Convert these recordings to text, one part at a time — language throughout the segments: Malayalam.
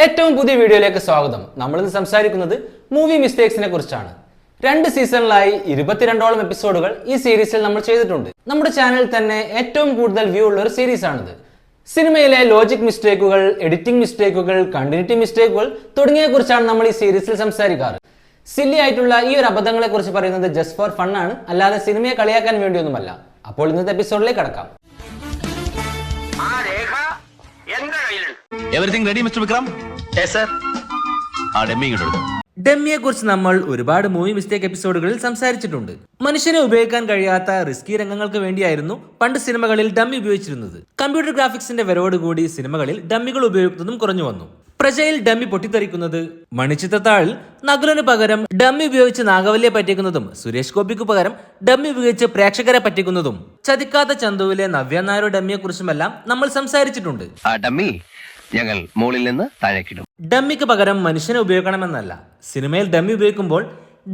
ഏറ്റവും പുതിയ വീഡിയോയിലേക്ക് സ്വാഗതം. നമ്മളിന്ന് സംസാരിക്കുന്നത് മൂവി മിസ്റ്റേക്സിനെ കുറിച്ചാണ്. 2 സീസണിലായി 22ഓളം എപ്പിസോഡുകൾ ഈ സീരീസിൽ നമ്മൾ ചെയ്തിട്ടുണ്ട്. നമ്മുടെ ചാനലിൽ തന്നെ ഏറ്റവും കൂടുതൽ വ്യൂ ഉള്ള ഒരു സീരീസ് ആണിത്. സിനിമയിലെ ലോജിക് മിസ്റ്റേക്കുകൾ, എഡിറ്റിംഗ് മിസ്റ്റേക്കുകൾ, കണ്ടിന്യൂറ്റി മിസ്റ്റേക്കുകൾ തുടങ്ങിയവയെ കുറിച്ചാണ് നമ്മൾ ഈ സീരീസിൽ സംസാരിക്കാറ്. സില്ലി ആയിട്ടുള്ള ഈ ഒരു അബദ്ധങ്ങളെ കുറിച്ച് പറയുന്നത് ജസ്റ്റ് ഫോർ ഫൺ ആണ്, അല്ലാതെ സിനിമയെ കളിയാക്കാൻ വേണ്ടിയൊന്നുമല്ല. അപ്പോൾ ഇന്നത്തെ എപ്പിസോഡിലേക്ക് കടക്കാം. Everything ready, Mr. Vikram? Yes, sir. ഡമ്മിയെ കുറിച്ച് നമ്മൾ ഒരുപാട് മൂവി മിസ്റ്റേക്ക് എപ്പിസോഡുകളിൽ സംസാരിച്ചിട്ടുണ്ട്. മനുഷ്യനെ ഉപയോഗിക്കാൻ കഴിയാത്ത റിസ്കി രംഗങ്ങൾക്ക് വേണ്ടിയായിരുന്നു പണ്ട് സിനിമകളിൽ ഡമ്മി ഉപയോഗിച്ചിരുന്നത്. കമ്പ്യൂട്ടർ ഗ്രാഫിക്സിന്റെ വരവോടുകൂടി സിനിമകളിൽ ഡമ്മികൾ ഉപയോഗിക്കുന്നതും കുറഞ്ഞു വന്നു. പ്രജയിൽ ഡമ്മി പൊട്ടിത്തെറിക്കുന്നത്, മണിച്ചിത്രത്താഴിൽ നകുലന് പകരം ഡമ്മി ഉപയോഗിച്ച് നാഗവല്ലിയെ പറ്റിക്കുന്നതും, സുരേഷ് ഗോപിക്ക് പകരം ഡമ്മി ഉപയോഗിച്ച് പ്രേക്ഷകരെ പറ്റിക്കുന്നതും, ചതിക്കാത്ത ചന്തുവിലെ നവ്യ നായരുടെ ഡമ്മിയെ കുറിച്ചുമെല്ലാം നമ്മൾ സംസാരിച്ചിട്ടുണ്ട്. ഡമ്മി ഞങ്ങൾ മുകളിൽ നിന്ന് താഴേക്കിടും. ഡമ്മിക്ക് പകരം മനുഷ്യനെ ഉപയോഗിക്കണമെന്നല്ല, സിനിമയിൽ ഡമ്മി ഉപയോഗിക്കുമ്പോൾ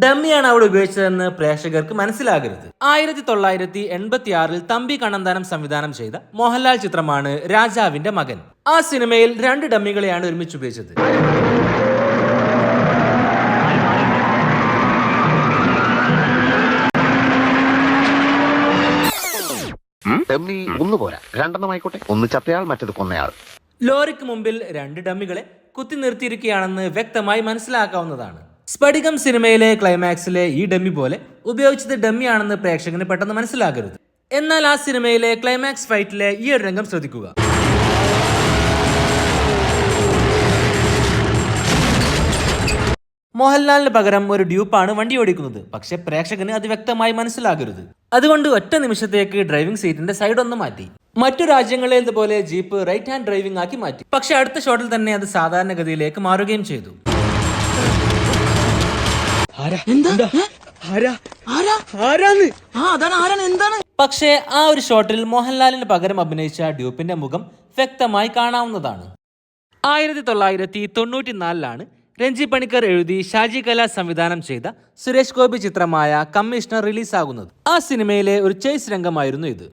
ഡമ്മിയാണ് അവിടെ ഉപയോഗിച്ചതെന്ന് പ്രേക്ഷകർക്ക് മനസ്സിലാകരുത്. 1986 തമ്പി കണ്ണന്താനം സംവിധാനം ചെയ്ത മോഹൻലാൽ ചിത്രമാണ് രാജാവിന്റെ മകൻ. ആ സിനിമയിൽ 2 ഡമ്മികളെയാണ് ഒരുമിച്ച് ഉപയോഗിച്ചത്. ഒന്ന് പോരാ, 2 ആയിക്കോട്ടെ. ഒന്ന് ചത്തയാൾ, മറ്റത് കൊന്നയാൾ. ലോറിക്ക് മുമ്പിൽ 2 ഡമ്മികളെ കുത്തി നിർത്തിയിരിക്കുകയാണെന്ന് വ്യക്തമായി മനസ്സിലാക്കാവുന്നതാണ്. സ്ഫടികം സിനിമയിലെ ക്ലൈമാക്സിലെ ഈ ഡമ്മി പോലെ ഉപയോഗിച്ചത് ഡമ്മിയാണെന്ന് പ്രേക്ഷകന് പെട്ടെന്ന് മനസ്സിലാകരുത്. എന്നാൽ ആ സിനിമയിലെ ക്ലൈമാക്സ് ഫൈറ്റിലെ ഈ ഒരു രംഗം ശ്രദ്ധിക്കുക. മോഹൻലാലിന് പകരം ഒരു ഡ്യൂപ്പാണ് വണ്ടി ഓടിക്കുന്നത്. പക്ഷെ പ്രേക്ഷകന് അത് വ്യക്തമായി മനസ്സിലാകരുത്. അതുകൊണ്ട് ഒറ്റ നിമിഷത്തേക്ക് ഡ്രൈവിംഗ് സീറ്റിന്റെ സൈഡ് ഒന്ന് മാറ്റി. മറ്റു രാജ്യങ്ങളിലേതുപോലെ ജീപ്പ് റൈറ്റ് ഹാൻഡ് ഡ്രൈവിംഗ് ആക്കി മാറ്റി. പക്ഷെ അടുത്ത ഷോട്ടിൽ തന്നെ അത് സാധാരണഗതിയിലേക്ക് മാറുകയും ചെയ്തു. പക്ഷേ ആ ഒരു ഷോട്ടിൽ മോഹൻലാലിന് പകരം അഭിനയിച്ച ഡ്യൂപ്പിന്റെ മുഖം വ്യക്തമായി കാണാവുന്നതാണ്. 1994 രഞ്ജി പണിക്കർ എഴുതി ഷാജി കല സംവിധാനം ചെയ്ത സുരേഷ് ഗോപി ചിത്രമായ കമ്മീഷണർ റിലീസാകുന്നത്. ആ സിനിമയിലെ ഒരു ചേസ് രംഗമായിരുന്നു ഇത്.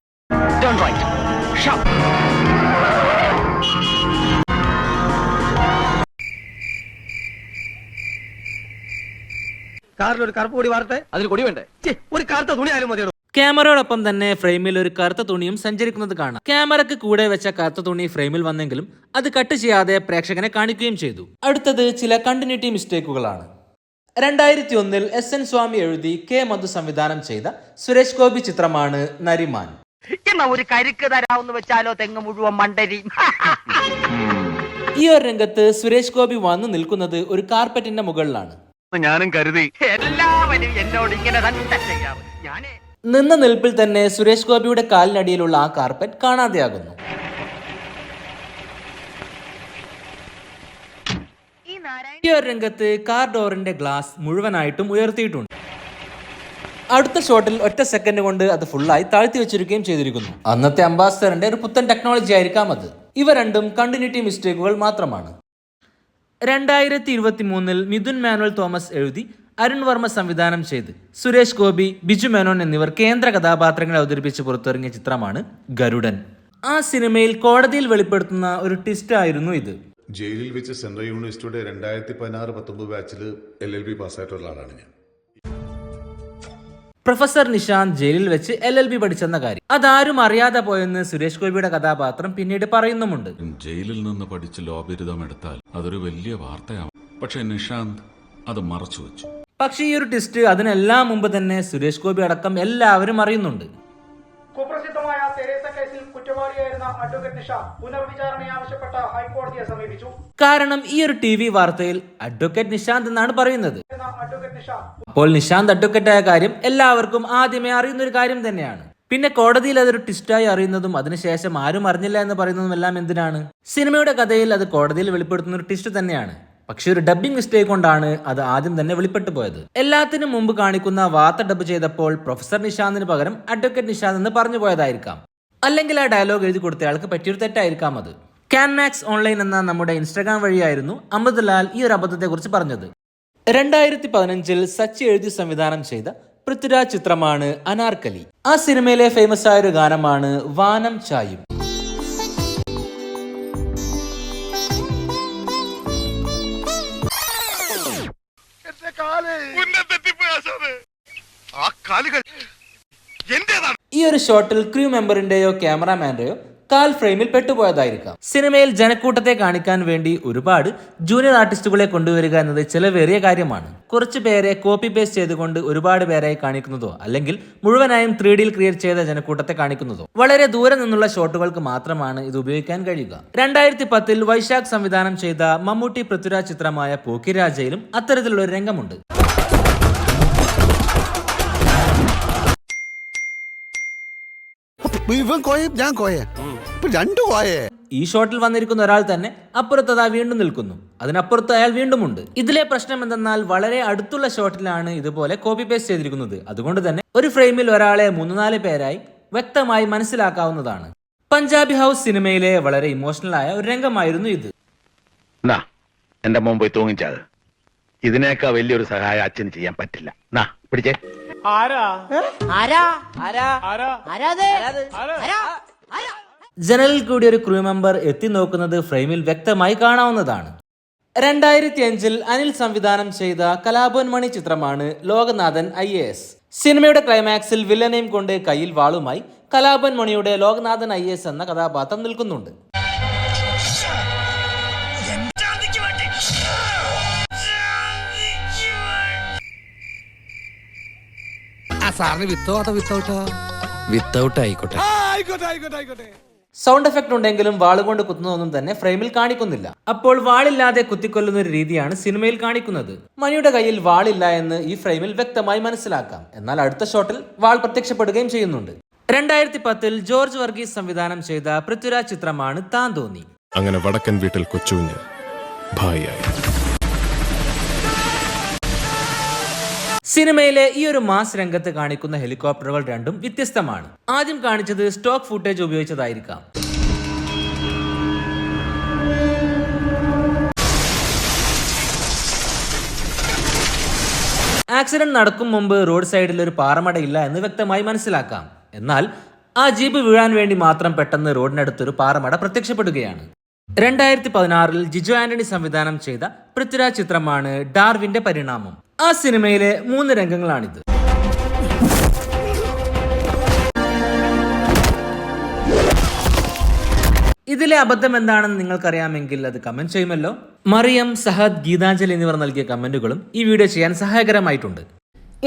കാറിലൊരു കറുപ്പ് കൊടി വാർത്തെ അതിൽ കൊടി വേണ്ടേ? ഒരു കറുത്ത തുണി ആയാലും മതിയോ? ക്യാമറയോടൊപ്പം തന്നെ ഫ്രെയിമിൽ ഒരു കറുത്ത തുണിയും സഞ്ചരിക്കുന്നത് കാണാം. ക്യാമറയ്ക്ക് കൂടെ വെച്ച കറുത്ത തുണി ഫ്രെയിമിൽ വന്നെങ്കിലും അത് കട്ട് ചെയ്യാതെ പ്രേക്ഷകനെ കാണിക്കുകയും ചെയ്തു. അടുത്തത് ചില കണ്ടിന്യൂറ്റി മിസ്റ്റേക്കുകളാണ്. 2001 SN സ്വാമി എഴുതി K മധു സംവിധാനം ചെയ്ത സുരേഷ് ഗോപി ചിത്രമാണ് നരിമാൻ. ഒരു കരിക്ക് തരാമെന്ന് വെച്ചാലോ, തെങ്ങ് മുഴുവൻ മണ്ടരി. ഈ ഒരു രംഗത്ത് സുരേഷ് ഗോപി വന്നു നിൽക്കുന്നത് ഒരു കാർപ്പറ്റിന്റെ മുകളിലാണ്. ഞാനും കരുതി എല്ലാവരും എന്നോട് ഇങ്ങനെ തന്നെ ചെയ്യാം. നിന്ന നിൽപ്പിൽ തന്നെ സുരേഷ് ഗോപിയുടെ കാലിനടിയിലുള്ള ആ കാർപ്പറ്റ് കാണാതെയാകുന്നു. ഈ ഒരു രംഗത്ത് കാർ ഡോറിന്റെ ഗ്ലാസ് മുഴുവനായിട്ടും ഉയർത്തിയിട്ടുണ്ട്. അടുത്ത ഷോട്ടിൽ ഒറ്റ സെക്കൻഡ് കൊണ്ട് അത് ഫുള്ളായി താഴ്ത്തി വെച്ചിരിക്കുകയും ചെയ്തിരിക്കുന്നു. അന്നത്തെ അംബാസഡറിന്റെ ഒരു പുത്തൻ ടെക്നോളജി ആയിരിക്കാം അത്. ഇവ രണ്ടും കണ്ടിന്യൂറ്റി മിസ്റ്റേക്കുകൾ മാത്രമാണ്. 2023 മിഥുൻ മാനുവൽ തോമസ് എഴുതി അരുൺ വർമ്മ സംവിധാനം ചെയ്ത് സുരേഷ് ഗോപി, ബിജു മേനോൻ എന്നിവർ കേന്ദ്ര കഥാപാത്രങ്ങളെ അവതരിപ്പിച്ച് പുറത്തിറങ്ങിയ ചിത്രമാണ് ഗരുഡൻ. ആ സിനിമയിൽ കോടതിയിൽ വെളിപ്പെടുത്തുന്ന ഒരു ട്വിസ്റ്റ് ആയിരുന്നു ഇത്. ജയിലിൽ വെച്ച് സെൻട്രൽ യൂണിവേഴ്സിറ്റിയുടെ 2016-19 ബാച്ചിൽ LLB പാസ്സായിട്ടുള്ള ആളാണ് ഞാൻ. പ്രൊഫസർ നിശാന്ത് ജയിലിൽ വെച്ച് LLB പഠിച്ചെന്ന കാര്യം അതാരും അറിയാതെ പോയെന്ന് സുരേഷ് ഗോപിയുടെ കഥാപാത്രം പിന്നീട് പറയുന്നുമുണ്ട്. ജയിലിൽ നിന്ന് പഠിച്ച് ലോ ബിരുദം എടുത്താൽ അതൊരു വലിയ വാർത്തയാവും. പക്ഷെ നിശാന്ത് അത് മറച്ചു വെച്ചു. പക്ഷേ ഈ ഒരു ട്വിസ്റ്റ് അതിനെല്ലാം മുമ്പ് തന്നെ സുരേഷ് ഗോപി അടക്കം എല്ലാവരും അറിയുന്നുണ്ട്. കുപ്രസിദ്ധമായ തെരേസ കേസിൽ കുറ്റവാളിയായിരുന്ന അഡ്വക്കേറ്റ് നിഷ പുനർവിചാരണ ആവശ്യപ്പെട്ട ഹൈക്കോടതിയെ സമീപിച്ചു. കാരണം ഈ ഒരു TV വാർത്തയിൽ അഡ്വക്കേറ്റ് നിശാന്ത് എന്നാണ് പറയുന്നത്. അപ്പോൾ നിശാന്ത് അഡ്വക്കേറ്റ് ആയ കാര്യം എല്ലാവർക്കും ആദ്യമേ അറിയുന്ന ഒരു കാര്യം തന്നെയാണ്. പിന്നെ കോടതിയിൽ അതൊരു ട്വിസ്റ്റായി അറിയുന്നതും അതിനുശേഷം ആരും അറിഞ്ഞില്ല എന്ന് പറയുന്നതും എല്ലാം എന്തിനാണ്? സിനിമയുടെ കഥയിൽ അത് കോടതിയിൽ വെളിപ്പെടുത്തുന്ന ഒരു ട്വിസ്റ്റ് തന്നെയാണ്. പക്ഷെ ഒരു ഡബ്ബിംഗ് മിസ്റ്റേക്ക് കൊണ്ടാണ് അത് ആദ്യം തന്നെ വെളിപ്പെട്ടു പോയത്. എല്ലാത്തിനും മുമ്പ് കാണിക്കുന്ന വാർത്ത ഡബ് ചെയ്തപ്പോൾ പ്രൊഫസർ നിശാന്തിന് പകരം അഡ്വക്കേറ്റ് നിശാന്ത് എന്ന് പറഞ്ഞു പോയതായിരിക്കാം. അല്ലെങ്കിൽ ആ ഡയലോഗ് എഴുതി കൊടുത്തയാൾക്ക് പറ്റിയൊരു തെറ്റായിരിക്കാം അത്. കാൻമാക്സ് ഓൺലൈൻ എന്ന നമ്മുടെ ഇൻസ്റ്റാഗ്രാം വഴിയായിരുന്നു അമൃതലാൽ ഈ ഒരു അബദ്ധത്തെ കുറിച്ച് പറഞ്ഞത്. 2015 സച്ചി എഴുതി സംവിധാനം ചെയ്ത പൃഥ്വിരാജ് ചിത്രമാണ് അനാർക്കലി. ആ സിനിമയിലെ ഫേമസ് ആയ ഒരു ഗാനമാണ് വാനം ചായും. ഈ ഒരു ഷോട്ടിൽ ക്രൂ മെമ്പറിന്റെയോ ക്യാമറാമാന്റെയോ കാൽ ഫ്രെയിമിൽ പെട്ടുപോയതായിരിക്കാം. സിനിമയിൽ ജനക്കൂട്ടത്തെ കാണിക്കാൻ വേണ്ടി ഒരുപാട് ജൂനിയർ ആർട്ടിസ്റ്റുകളെ കൊണ്ടുവരിക എന്നത് ചിലവേറിയ കാര്യമാണ്. കുറച്ചു പേരെ കോപ്പി പേസ്റ്റ് ചെയ്തുകൊണ്ട് ഒരുപാട് പേരായി കാണിക്കുന്നതോ അല്ലെങ്കിൽ മുഴുവനായും 3Dയിൽ ക്രിയേറ്റ് ചെയ്ത ജനക്കൂട്ടത്തെ കാണിക്കുന്നതോ വളരെ ദൂരെ നിന്നുള്ള ഷോട്ടുകൾക്ക് മാത്രമാണ് ഇത് ഉപയോഗിക്കാൻ കഴിയുക. 2010 വൈശാഖ് സംവിധാനം ചെയ്ത മമ്മൂട്ടി പൃഥ്വിരാജ് ചിത്രമായ പോക്കിരാജയിലും അത്തരത്തിലുള്ള ഒരു രംഗമുണ്ട്. ഈ ഷോട്ടിൽ വന്നിരിക്കുന്ന ഒരാൾ തന്നെ അപ്പുറത്തതാ വീണ്ടും നിൽക്കുന്നു, അതിനപ്പുറത്ത് അയാൾ വീണ്ടുമുണ്ട്. ഇതിലെ പ്രശ്നം എന്തെന്നാൽ വളരെ അടുത്തുള്ള ഷോട്ടിലാണ് ഇതുപോലെ കോപ്പി പേസ്റ്റ് ചെയ്തിരിക്കുന്നത്. അതുകൊണ്ട് തന്നെ ഒരു ഫ്രെയിമിൽ ഒരാളെ 3-4 പേരായി വ്യക്തമായി മനസ്സിലാക്കാവുന്നതാണ്. പഞ്ചാബി ഹൗസ് സിനിമയിലെ വളരെ ഇമോഷണൽ ആയ ഒരു രംഗമായിരുന്നു ഇത്. എന്റെ മോൻ പോയി തൂങ്ങിച്ചത്. ഇതിനേക്കാ വലിയൊരു സഹായം അച്ഛന് ചെയ്യാൻ പറ്റില്ല. പിടിച്ചേ. ജനലിൽ കൂടി ഒരു ക്രൂ മെമ്പർ എത്തി നോക്കുന്നത് ഫ്രെയിമിൽ വ്യക്തമായി കാണാവുന്നതാണ്. 2005 അനിൽ സംവിധാനം ചെയ്ത കലാഭവൻ മണി ചിത്രമാണ് ലോകനാഥൻ IAS. സിനിമയുടെ ക്ലൈമാക്സിൽ വില്ലനെയും കൊണ്ട് കയ്യിൽ വാളുമായി കലാഭവൻ മണിയുടെ ലോകനാഥൻ IAS എന്ന കഥാപാത്രം നിൽക്കുന്നുണ്ട്. സൗണ്ട് എഫക്ട് ഉണ്ടെങ്കിലും വാളുകൊണ്ട് കുത്തുന്നതൊന്നും തന്നെ ഫ്രെയിമിൽ കാണിക്കുന്നില്ല. അപ്പോൾ വാളില്ലാതെ കുത്തിക്കൊല്ലുന്ന ഒരു രീതിയാണ് സിനിമയിൽ കാണിക്കുന്നത്. മണിയുടെ കയ്യിൽ വാളില്ല എന്ന് ഈ ഫ്രെയിമിൽ വ്യക്തമായി മനസ്സിലാക്കാം. എന്നാൽ അടുത്ത ഷോട്ടിൽ വാൾ പ്രത്യക്ഷപ്പെടുകയും ചെയ്യുന്നുണ്ട്. 2010 ജോർജ് വർഗീസ് സംവിധാനം ചെയ്ത പൃഥ്വിരാജ് ചിത്രമാണ് താൻ തോന്നി. അങ്ങനെ വടക്കൻ വീട്ടിൽ കൊച്ചുകുഞ്ഞ് ഭായിയായി. സിനിമയിലെ ഈ ഒരു മാസ് രംഗത്ത് കാണിക്കുന്ന ഹെലികോപ്റ്ററുകൾ രണ്ടും വ്യത്യസ്തമാണ്. ആദ്യം കാണിച്ചത് സ്റ്റോക്ക് ഫുട്ടേജ് ഉപയോഗിച്ചതായിരിക്കാം. ആക്സിഡന്റ് നടക്കും മുമ്പ് റോഡ് സൈഡിൽ ഒരു പാറമട ഇല്ല എന്ന് വ്യക്തമായി മനസ്സിലാക്കാം. എന്നാൽ ആ ജീപ്പ് വീഴാൻ വേണ്ടി മാത്രം പെട്ടെന്ന് റോഡിനടുത്തൊരു പാറമട പ്രത്യക്ഷപ്പെടുകയാണ്. 2016 ജിജു ആന്റണി സംവിധാനം ചെയ്ത പൃഥ്വിരാജ് ചിത്രമാണ് ഡാർവിന്റെ പരിണാമം. ആ സിനിമയിലെ 3 രംഗങ്ങളാണിത്. ഇതിലെ അബദ്ധം എന്താണെന്ന് നിങ്ങൾക്കറിയാമെങ്കിൽ അത് കമന്റ് ചെയ്യുമല്ലോ. മറിയം, സഹദ്, ഗീതാഞ്ജലി എന്നിവർ നൽകിയ കമന്റുകളും ഈ വീഡിയോ ചെയ്യാൻ സഹായകരമായിട്ടുണ്ട്.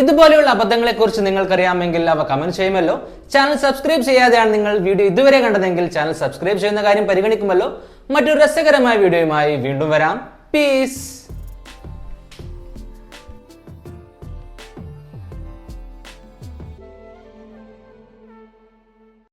ഇതുപോലെയുള്ള അബദ്ധങ്ങളെക്കുറിച്ച് നിങ്ങൾക്കറിയാമെങ്കിൽ അവ കമന്റ് ചെയ്യുമല്ലോ. ചാനൽ സബ്സ്ക്രൈബ് ചെയ്യാതെയാണ് നിങ്ങൾ വീഡിയോ ഇതുവരെ കണ്ടതെങ്കിൽ ചാനൽ സബ്സ്ക്രൈബ് ചെയ്യുന്ന കാര്യം പരിഗണിക്കുമല്ലോ. മറ്റൊരു രസകരമായ വീഡിയോയുമായി വീണ്ടും വരാം. പീസ്.